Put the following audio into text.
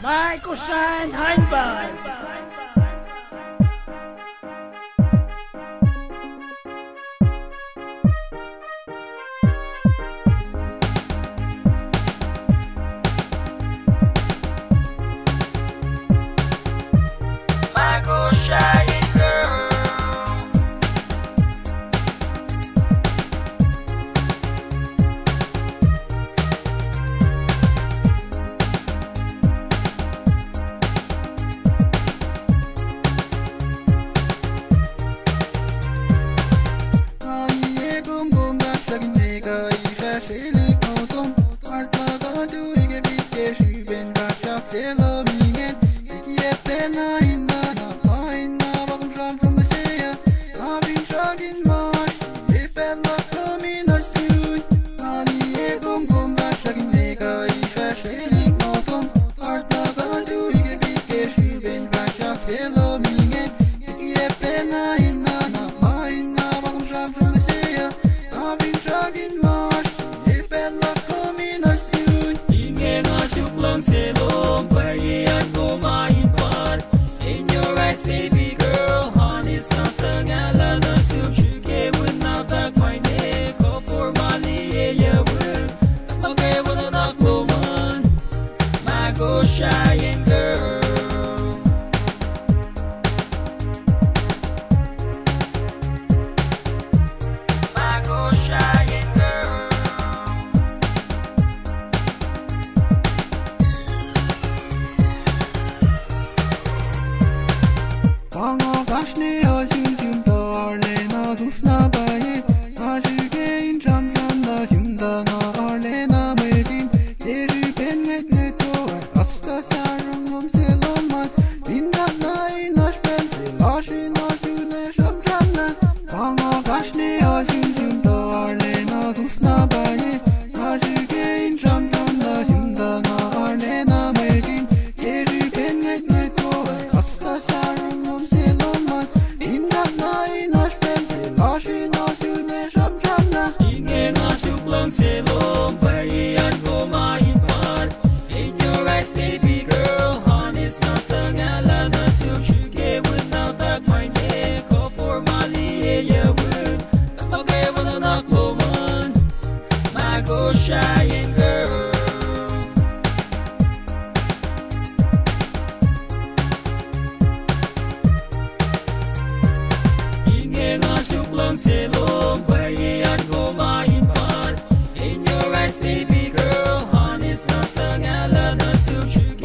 My kosraean ainpots. My kosraean girl. Baby girl, honest ka sa ngalan na suchuke when na fact my neck call for money yeah will tapagay mo na nakluman my kosraean girl. My kosraean girl. Vashne azim zim darle na dufna baye ashige in jam jam na zimda na arle na medin deri bennet neto asta sarang hom seloman binda na inash pense lashi na sune jam jam na vanga vashne azim zim darle na dufna baye ashige in jam jam na zimda na arle na medin deri bennet neto asta sarang hom Selom bayan ko mainpat in your eyes baby girl honest ka sa ngalan na suchuke when na fact my neck call for mali yeah will tapagay mo na nakluman my kosraean girl. Ingay nga suklang selom bayan ko mainpat baby girl, honest ka sa ngalan na suchuke